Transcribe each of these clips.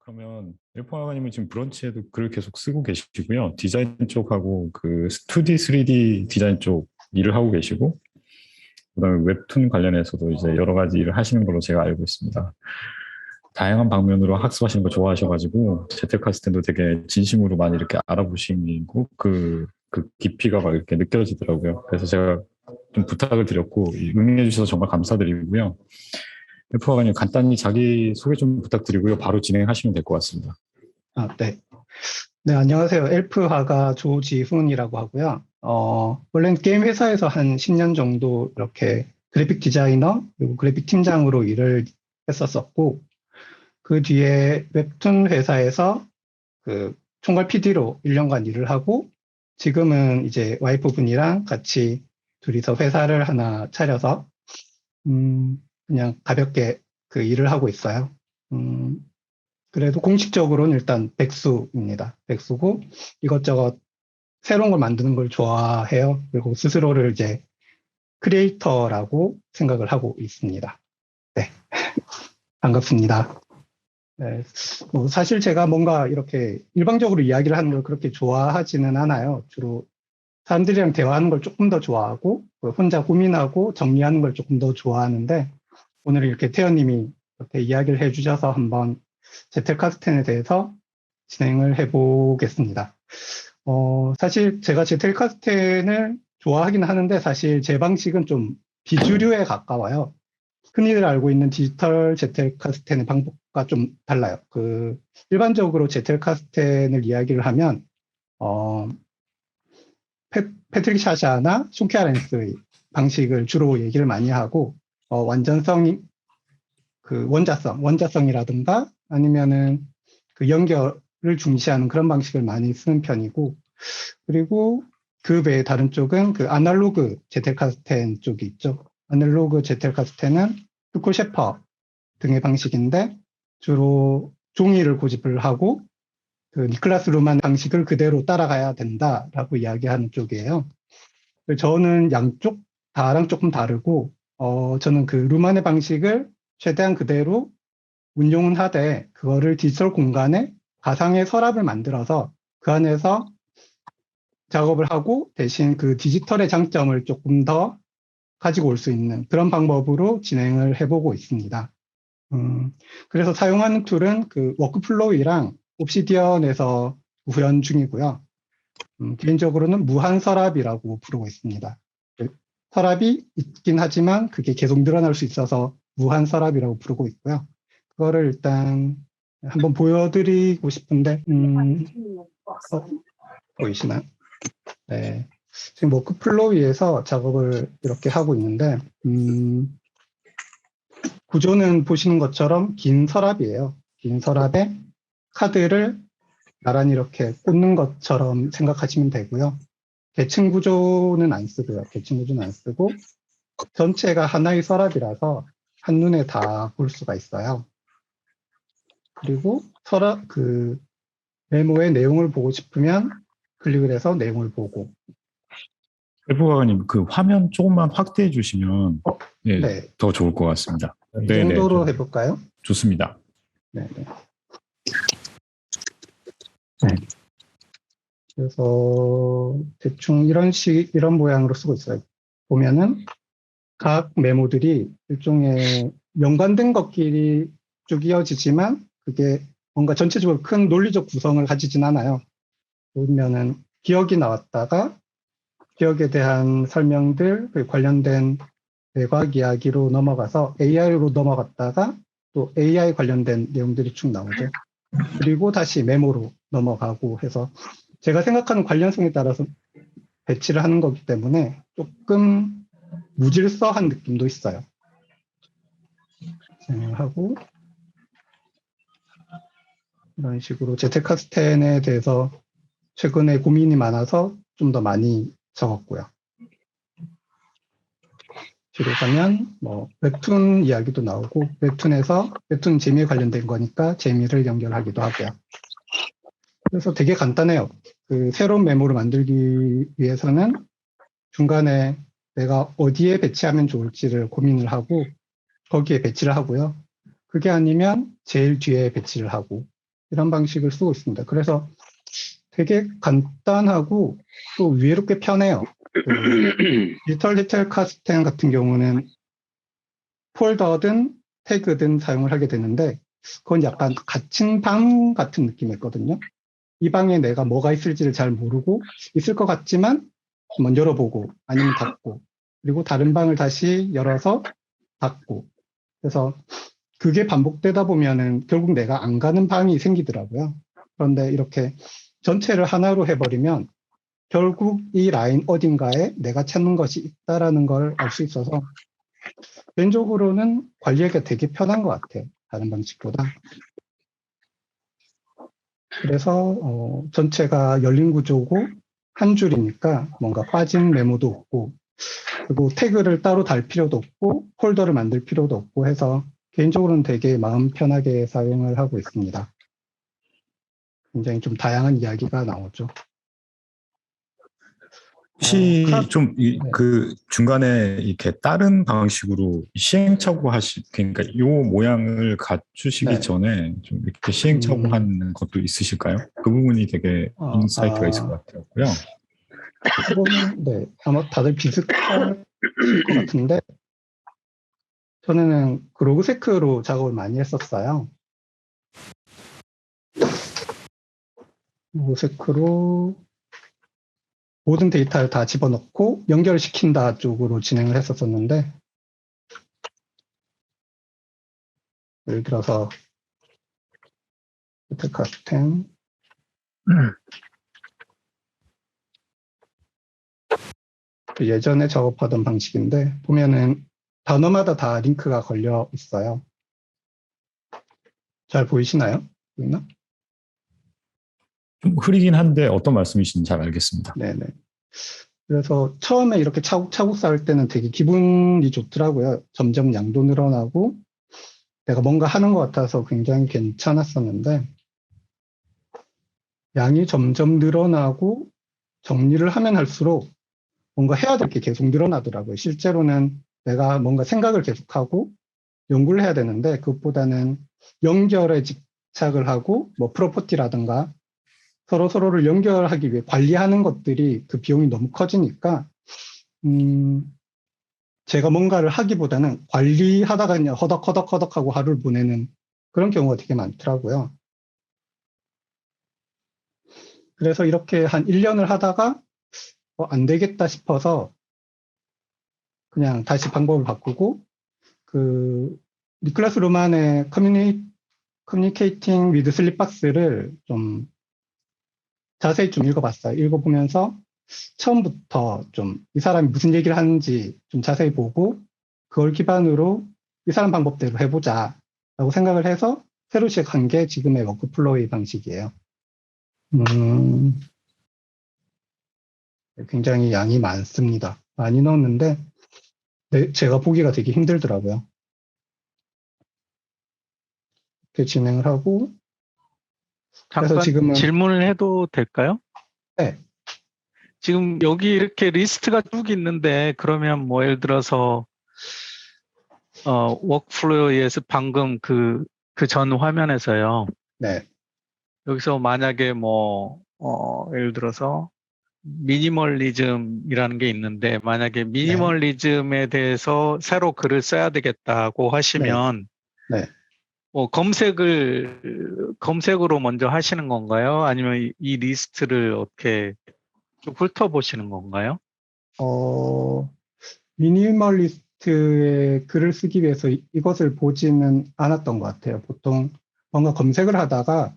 그러면 일포아가님은 지금 브런치에도 글을 계속 쓰고 계시고요. 디자인 쪽하고 그 2D, 3D 디자인 쪽 일을 하고 계시고, 그다음에 웹툰 관련해서도 이제 여러 가지 일을 하시는 걸로 제가 알고 있습니다. 다양한 방면으로 학습하시는 거 좋아하셔가지고 재테크하실 때도 되게 진심으로 많이 이렇게 알아보시고 그 깊이가 막 이렇게 느껴지더라고요. 그래서 제가 좀 부탁을 드렸고 응해 주셔서 정말 감사드리고요. 일포아가님 간단히 자기 소개 좀 부탁드리고요. 바로 진행하시면 될 것 같습니다. 네. 네, 안녕하세요. 엘프화가 조지훈이라고 하고요. 원래는 게임 회사에서 한 10년 정도 이렇게 그래픽 디자이너, 그리고 그래픽 팀장으로 일을 했었었고, 그 뒤에 웹툰 회사에서 그 총괄 PD로 1년간 일을 하고, 지금은 이제 와이프분이랑 같이 둘이서 회사를 하나 차려서, 그냥 가볍게 그 일을 하고 있어요. 그래도 공식적으로는 일단 백수입니다. 백수고 이것저것 새로운 걸 만드는 걸 좋아해요. 그리고 스스로를 이제 크리에이터라고 생각을 하고 있습니다. 네, 반갑습니다. 네, 뭐 사실 제가 뭔가 이렇게 일방적으로 이야기를 하는 걸 그렇게 좋아하지는 않아요. 주로 사람들이랑 대화하는 걸 조금 더 좋아하고 혼자 고민하고 정리하는 걸 조금 더 좋아하는데 오늘 이렇게 태연님이 이렇게 이야기를 해주셔서 한번 제텔카스텐에 대해서 진행을 해보겠습니다. 사실 제가 제텔카스텐을 좋아하긴 하는데 사실 제 방식은 좀 비주류에 가까워요. 흔히들 알고 있는 디지털 제텔카스텐의 방법과 좀 달라요. 일반적으로 제텔카스텐을 이야기를 하면, 패트릭 샤샤나 숀케 아렌스의 방식을 주로 얘기를 많이 하고, 완전성, 원자성이라든가 아니면은 그 연결을 중시하는 그런 방식을 많이 쓰는 편이고, 그리고 그 외에 다른 쪽은 그 아날로그 제텔카스텐 쪽이 있죠. 아날로그 제텔카스텐은 푸코 셰퍼 등의 방식인데 주로 종이를 고집을 하고 그 니클라스 루만 방식을 그대로 따라가야 된다라고 이야기하는 쪽이에요. 저는 양쪽 다랑 조금 다르고 저는 그 루만의 방식을 최대한 그대로 운용은 하되 그거를 디지털 공간에 가상의 서랍을 만들어서 그 안에서 작업을 하고 대신 그 디지털의 장점을 조금 더 가지고 올 수 있는 그런 방법으로 진행을 해보고 있습니다. 그래서 사용하는 툴은 그 워크플로우랑 옵시디언에서 구현 중이고요. 개인적으로는 무한 서랍이라고 부르고 있습니다. 서랍이 있긴 하지만 그게 계속 늘어날 수 있어서 무한 서랍이라고 부르고 있고요. 그거를 일단 한번 보여드리고 싶은데, 보이시나요? 네. 지금 워크플로우에서 작업을 이렇게 하고 있는데, 구조는 보시는 것처럼 긴 서랍이에요. 긴 서랍에 카드를 나란히 이렇게 꽂는 것처럼 생각하시면 되고요. 계층 구조는 안 쓰고요. 계층 구조는 안 쓰고, 전체가 하나의 서랍이라서 한눈에 다 볼 수가 있어요. 그리고 메모의 내용을 보고 싶으면 클릭을 해서 내용을 보고. 일포아가님 그 화면 조금만 확대해 주시면 네, 네. 더 좋을 것 같습니다. 이 네, 정도로 해볼까요? 좋습니다. 네. 네. 그래서 대충 이런 모양으로 쓰고 있어요. 보면은 각 메모들이 일종의 연관된 것끼리 쭉 이어지지만 그게 뭔가 전체적으로 큰 논리적 구성을 가지진 않아요. 보면은 기억이 나왔다가 기억에 대한 설명들, 관련된 외곽 이야기로 넘어가서 AI로 넘어갔다가 또 AI 관련된 내용들이 쭉 나오죠. 그리고 다시 메모로 넘어가고 해서 제가 생각하는 관련성에 따라서 배치를 하는 거기 때문에 조금 무질서한 느낌도 있어요. 하고 이런 식으로 제테카스텐에 대해서 최근에 고민이 많아서 좀 더 많이 적었고요. 뒤로 가면 뭐 웹툰 이야기도 나오고 웹툰 재미에 관련된 거니까 재미를 연결하기도 하고요. 그래서 되게 간단해요. 그 새로운 메모를 만들기 위해서는 중간에 내가 어디에 배치하면 좋을지를 고민을 하고 거기에 배치를 하고요. 그게 아니면 제일 뒤에 배치를 하고 이런 방식을 쓰고 있습니다. 그래서 되게 간단하고 또 위롭게 편해요. 디지털 디테일 카스텐 같은 경우는 폴더든 태그든 사용을 하게 되는데 그건 약간 갇힌 방 같은 느낌이었거든요. 이 방에 내가 뭐가 있을지를 잘 모르고 있을 것 같지만 한번 열어보고 아니면 닫고 그리고 다른 방을 다시 열어서 닫고 그래서 그게 반복되다 보면은 결국 내가 안 가는 방이 생기더라고요. 그런데 이렇게 전체를 하나로 해버리면 결국 이 라인 어딘가에 내가 찾는 것이 있다라는 걸 알 수 있어서 개인적으로는 관리하기가 되게 편한 것 같아요. 다른 방식보다. 그래서 전체가 열린 구조고 한 줄이니까 뭔가 빠진 메모도 없고 그리고 태그를 따로 달 필요도 없고 폴더를 만들 필요도 없고 해서 개인적으로는 되게 마음 편하게 사용을 하고 있습니다. 굉장히 좀 다양한 이야기가 나오죠. 혹시 네. 그 중간에 이렇게 다른 방식으로 시행착오 그러니까 이 모양을 갖추시기 네. 전에 좀 이렇게 시행착오 하는 것도 있으실까요? 그 부분이 되게 인사이트가 있을 것 같았고요. 그거는 네, 아마 다들 비슷할 것 같은데 저는 그 로그세크로 작업을 많이 했었어요. 로그세크로 모든 데이터를 다 집어넣고 연결시킨다 쪽으로 진행을 했었었는데 예를 들어서 테카스템 예전에 작업하던 방식인데 보면은 단어마다 다 링크가 걸려 있어요. 잘 보이시나요? 보이나? 좀 흐리긴 한데 어떤 말씀이신지 잘 알겠습니다. 네네. 그래서 처음에 이렇게 차곡차곡 쌓을 때는 되게 기분이 좋더라고요. 점점 양도 늘어나고 내가 뭔가 하는 것 같아서 굉장히 괜찮았었는데 양이 점점 늘어나고 정리를 하면 할수록 뭔가 해야 될 게 계속 늘어나더라고요. 실제로는 내가 뭔가 생각을 계속하고 연구를 해야 되는데 그것보다는 연결에 집착을 하고 뭐 프로퍼티라든가 서로를 연결하기 위해 관리하는 것들이 그 비용이 너무 커지니까 제가 뭔가를 하기보다는 관리하다가 그냥 허덕허덕허덕하고 하루를 보내는 그런 경우가 되게 많더라고요. 그래서 이렇게 한 1년을 하다가 안 되겠다 싶어서 그냥 다시 방법을 바꾸고 그 니클라스 루만의 커뮤니케이팅 위드 슬립박스를 좀 자세히 좀 읽어봤어요. 읽어보면서 처음부터 좀 이 사람이 무슨 얘기를 하는지 좀 자세히 보고 그걸 기반으로 이 사람 방법대로 해보자 라고 생각을 해서 새로 시작한 게 지금의 워크플로이 방식이에요. 굉장히 양이 많습니다. 많이 넣었는데 제가 보기가 되게 힘들더라고요. 이렇게 진행을 하고 그래서 잠깐 지금은 질문을 해도 될까요? 네. 지금 여기 이렇게 리스트가 쭉 있는데 그러면 뭐 예를 들어서 워크플로우에서 방금 그 전 화면에서요. 네. 여기서 만약에 뭐 예를 들어서 미니멀리즘이라는 게 있는데 만약에 미니멀리즘에 대해서 새로 글을 써야 되겠다고 하시면 네. 뭐 검색으로 먼저 하시는 건가요? 아니면 이 리스트를 어떻게 쭉 훑어보시는 건가요? 미니멀리스트의 글을 쓰기 위해서 이것을 보지는 않았던 것 같아요. 보통 뭔가 검색을 하다가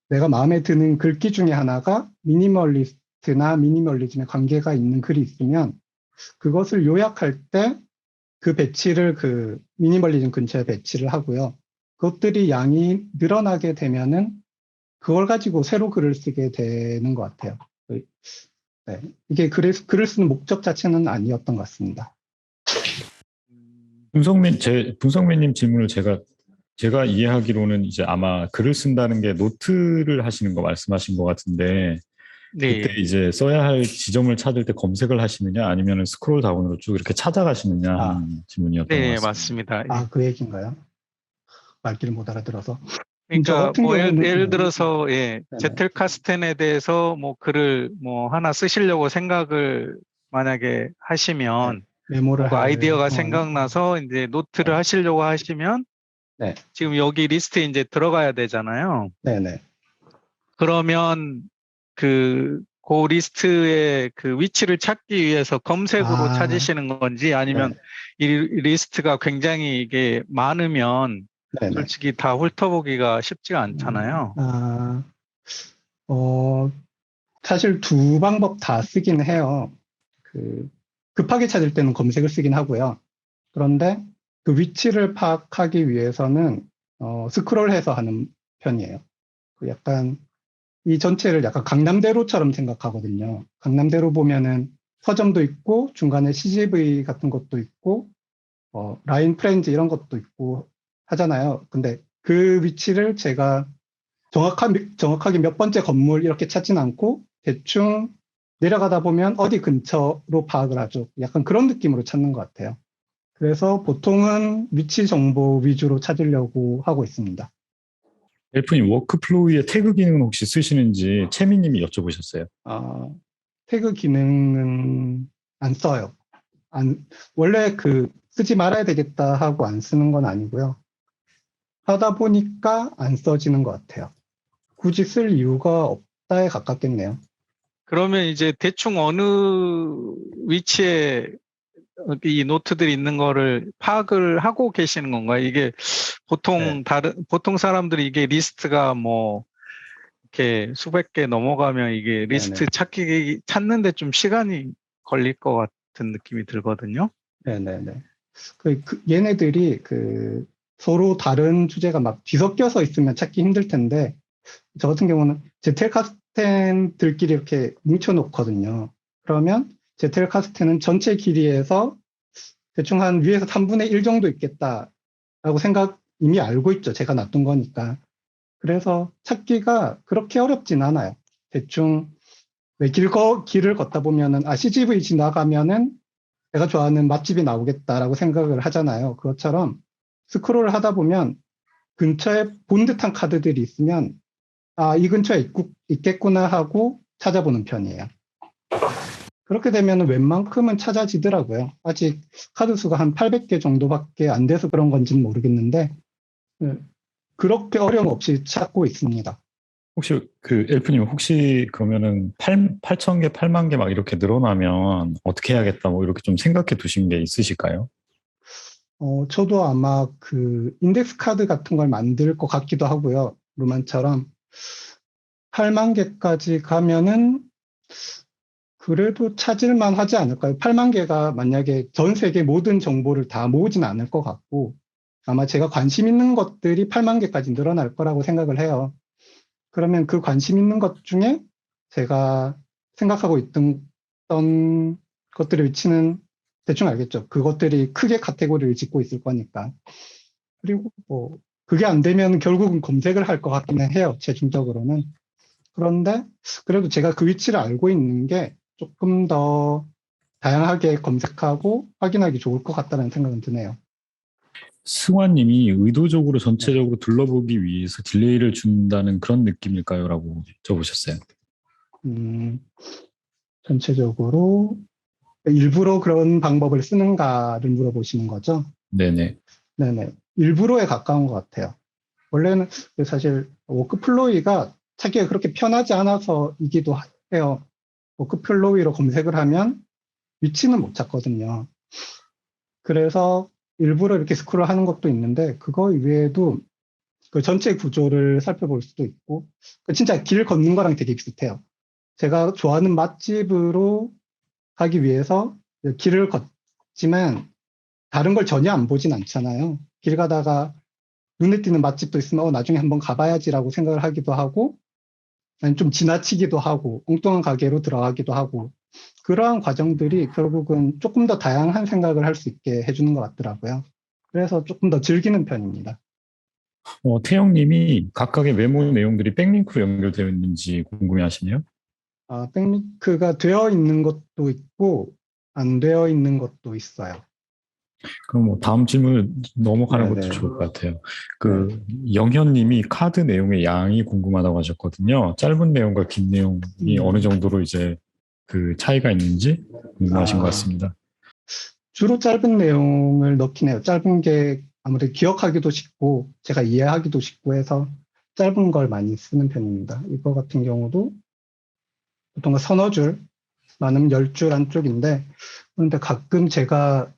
내가 마음에 드는 글귀 중에 하나가 미니멀리스트나 미니멀리즘에 관계가 있는 글이 있으면 그것을 요약할 때 그 배치를 그 미니멀리즘 근처에 배치를 하고요. 그것들이 양이 늘어나게 되면은 그걸 가지고 새로 글을 쓰게 되는 것 같아요. 네. 이게 글을 쓰는 목적 자체는 아니었던 것 같습니다. 분성민님 질문을 제가 이해하기로는 이제 아마 글을 쓴다는 게 노트를 하시는 거 말씀하신 것 같은데 네. 그때 이제 써야 할 지점을 찾을 때 검색을 하시느냐 아니면 스크롤 다운으로 쭉 이렇게 찾아가시느냐 하는 질문이었던 것 네, 같습니다. 맞습니다. 그 얘기인가요? 말귀를 못 알아들어서. 저 그러니까 같은 뭐 경우는 예를 들어서 예, 네네. 제텔카스텐에 대해서 뭐 글을 뭐 하나 쓰시려고 생각을 만약에 네, 하시면 메모를 뭔가 할 아이디어가 상황이 생각나서 이제 노트를 네, 하시려고 하시면 네, 지금 여기 리스트에 이제 들어가야 되잖아요. 네, 네. 그러면 그 리스트의 그 위치를 찾기 위해서 검색으로 아, 찾으시는 건지 네, 아니면 이 리스트가 굉장히 이게 많으면 네, 네. 솔직히 다 훑어보기가 쉽지가 않잖아요. 아, 어, 사실 두 방법 다 쓰긴 해요. 그 급하게 찾을 때는 검색을 쓰긴 하고요. 그런데 그 위치를 파악하기 위해서는 스크롤해서 하는 편이에요. 그 약간 이 전체를 약간 강남대로처럼 생각하거든요. 강남대로 보면은 서점도 있고 중간에 CGV 같은 것도 있고 라인 프렌즈 이런 것도 있고 하잖아요. 근데 그 위치를 제가 정확하게 몇 번째 건물 이렇게 찾진 않고 대충 내려가다 보면 어디 근처로 파악을 하죠. 약간 그런 느낌으로 찾는 것 같아요. 그래서 보통은 위치 정보 위주로 찾으려고 하고 있습니다. 엘프님 워크플로우의 태그 기능은 혹시 쓰시는지 채미님이 여쭤보셨어요. 어, 태그 기능은 안 써요. 원래 쓰지 말아야 되겠다 하고 안 쓰는 건 아니고요. 하다 보니까 안 써지는 것 같아요. 굳이 쓸 이유가 없다에 가깝겠네요. 그러면 이제 대충 어느 위치에 이 노트들이 있는 거를 파악을 하고 계시는 건가요? 이게 네, 보통 사람들이 이게 리스트가 뭐 이렇게 수백 개 넘어가면 이게 네네, 리스트 찾는데 좀 시간이 걸릴 것 같은 느낌이 들거든요. 네네네. 얘네들이 서로 다른 주제가 막 뒤섞여서 있으면 찾기 힘들 텐데, 저 같은 경우는 제텔카스텐들끼리 이렇게 뭉쳐놓거든요. 그러면 제텔카스텐은 전체 길이에서 대충 한 위에서 3분의 1 정도 있겠다라고 이미 알고 있죠. 제가 놔둔 거니까. 그래서 찾기가 그렇게 어렵진 않아요. 대충 왜 길을 걷다 보면은, CGV 지나가면은 내가 좋아하는 맛집이 나오겠다라고 생각을 하잖아요. 그것처럼 스크롤을 하다 보면 근처에 본 듯한 카드들이 있으면, 이 근처에 있겠구나 하고 찾아보는 편이에요. 그렇게 되면 웬만큼은 찾아지더라고요. 아직 카드 수가 한 800개 정도밖에 안 돼서 그런 건지는 모르겠는데, 네, 그렇게 어려움 없이 찾고 있습니다. 혹시 엘프님 혹시 그러면은 8천 개, 8만 개 막 이렇게 늘어나면 어떻게 해야겠다 뭐 이렇게 좀 생각해 두신 게 있으실까요? 저도 아마 인덱스 카드 같은 걸 만들 것 같기도 하고요. 루만처럼 8만 개까지 가면은 그래도 찾을만 하지 않을까요? 8만 개가 만약에 전 세계 모든 정보를 다 모으진 않을 것 같고, 아마 제가 관심 있는 것들이 8만 개까지 늘어날 거라고 생각을 해요. 그러면 그 관심 있는 것 중에 제가 생각하고 있던 것들의 위치는 대충 알겠죠. 그것들이 크게 카테고리를 짓고 있을 거니까. 그리고 그게 안 되면 결국은 검색을 할 것 같기는 해요. 최종적으로는. 그런데 그래도 제가 그 위치를 알고 있는 게 조금 더 다양하게 검색하고 확인하기 좋을 것 같다는 생각은 드네요. 승환님이 의도적으로 네. 전체적으로 둘러보기 위해서 딜레이를 준다는 그런 느낌일까요? 라고 여쭤보셨어요. 음, 전체적으로 일부러 그런 방법을 쓰는가를 물어보시는 거죠? 네네. 네네. 일부러에 가까운 것 같아요. 원래는 사실 워크플로이가 찾기가 그렇게 편하지 않아서이기도 해요. 워크플로이로 검색을 하면 위치는 못 찾거든요. 그래서 일부러 이렇게 스크롤 하는 것도 있는데, 그거 이외에도 그 전체 구조를 살펴볼 수도 있고, 진짜 길 걷는 거랑 되게 비슷해요. 제가 좋아하는 맛집으로 가기 위해서 길을 걷지만 다른 걸 전혀 안 보진 않잖아요. 길 가다가 눈에 띄는 맛집도 있으면 나중에 한번 가봐야지라고 생각을 하기도 하고, 아니 좀 지나치기도 하고 엉뚱한 가게로 들어가기도 하고, 그러한 과정들이 결국은 조금 더 다양한 생각을 할 수 있게 해주는 것 같더라고요. 그래서 조금 더 즐기는 편입니다. 태영님이 각각의 메모 내용들이 백링크로 연결되어 있는지 궁금해 하시네요. 백링크가 되어 있는 것도 있고 안 되어 있는 것도 있어요. 그럼 뭐 다음 질문 넘어가는 것도 네네. 좋을 것 같아요. 그 영현님이 카드 내용의 양이 궁금하다고 하셨거든요. 짧은 내용과 긴 내용이 어느 음, 정도로 이제 그 차이가 있는지 궁금하신 것 아, 같습니다. 주로 짧은 내용을 넣긴 해요. 짧은 게 아무래도 기억하기도 쉽고 제가 이해하기도 쉽고 해서 짧은 걸 많이 쓰는 편입니다. 이거 같은 경우도 보통 서너 줄, 많으면 10줄 안쪽인데 그런데 가끔 제가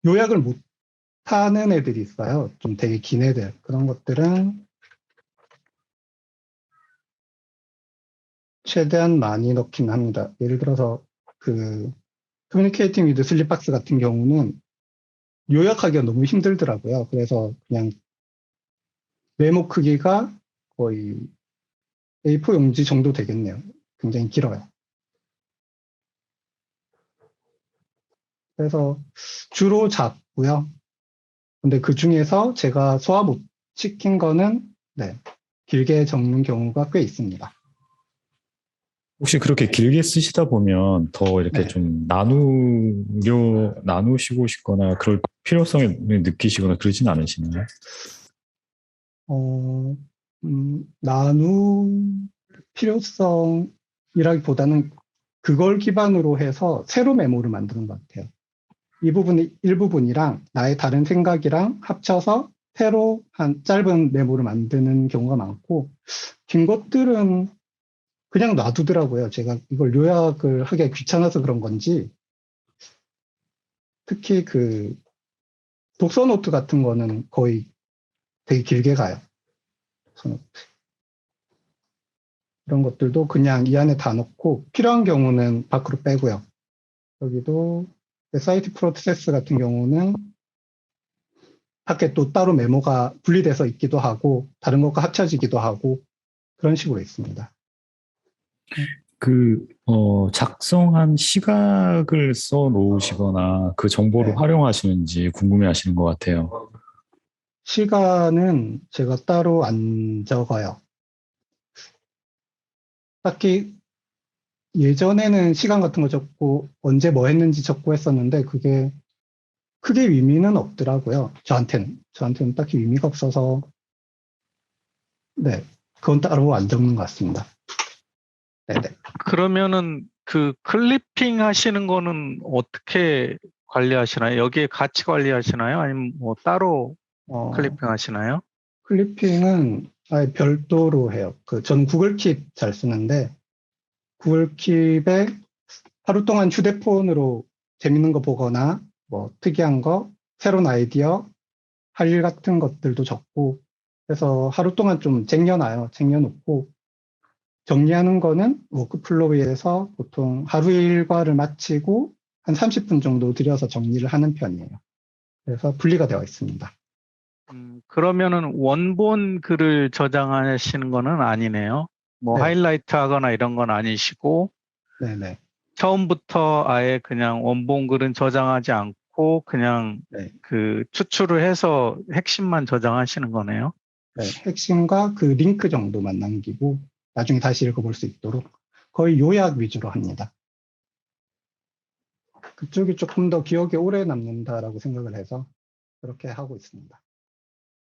요약을 못하는 애들이 있어요. 좀 되게 긴 애들. 그런 것들은 최대한 많이 넣긴 합니다. 예를 들어서 그 커뮤니케이팅 위드 슬립박스 같은 경우는 요약하기가 너무 힘들더라고요. 그래서 그냥 메모 크기가 거의 A4 용지 정도 되겠네요. 굉장히 길어요. 그래서 주로 작고요. 근데 그 중에서 제가 소화 못 시킨 거는 네, 길게 적는 경우가 꽤 있습니다. 혹시 그렇게 길게 쓰시다 보면 더 이렇게 네. 좀 나누시고 싶거나 그럴 필요성을 느끼시거나 그러진 않으시나요? 어, 나눌 필요성이라기보다는 그걸 기반으로 해서 새로 메모를 만드는 것 같아요. 이 부분이 일부분이랑 나의 다른 생각이랑 합쳐서 새로 한 짧은 메모를 만드는 경우가 많고, 긴 것들은 그냥 놔두더라고요. 제가 이걸 요약을 하기 귀찮아서 그런 건지, 특히 그 독서 노트 같은 거는 거의 되게 길게 가요. 독서 노트. 이런 것들도 그냥 이 안에 다 넣고 필요한 경우는 밖으로 빼고요. 여기도 사이트 프로세스 같은 경우는 밖에 또 따로 메모가 분리돼서 있기도 하고 다른 것과 합쳐지기도 하고 그런 식으로 있습니다. 작성한 시각을 써 놓으시거나 그 정보를 네. 활용하시는지 궁금해 하시는 것 같아요. 시간은 제가 따로 안 적어요. 딱히 예전에는 시간 같은 거 적고 언제 뭐 했는지 적고 했었는데 그게 크게 의미는 없더라고요. 저한테는. 저한테는 딱히 의미가 없어서 네. 그건 따로 안 적는 것 같습니다. 네네. 그러면은 그 클리핑 하시는 거는 어떻게 관리하시나요? 여기에 같이 관리하시나요? 아니면 뭐 따로 어, 클리핑 하시나요? 클리핑은 아예 별도로 해요. 저는 구글 킵 잘 쓰는데 구글 킵에 하루 동안 휴대폰으로 재밌는 거 보거나 뭐 특이한 거, 새로운 아이디어, 할 일 같은 것들도 적고 그래서 하루 동안 좀 쟁여놔요. 쟁여놓고 정리하는 거는 워크플로우에서 보통 하루 일과를 마치고 한 30분 정도 들여서 정리를 하는 편이에요. 그래서 분리가 되어 있습니다. 그러면은 원본 글을 저장하시는 거는 아니네요. 뭐 네, 하이라이트 하거나 이런 건 아니시고 네네. 처음부터 아예 그냥 원본 글은 저장하지 않고 그냥 네, 그 추출을 해서 핵심만 저장하시는 거네요. 네. 핵심과 그 링크 정도만 남기고 나중에 다시 읽어볼 수 있도록 거의 요약 위주로 합니다. 그쪽이 조금 더 기억에 오래 남는다라고 생각을 해서 그렇게 하고 있습니다.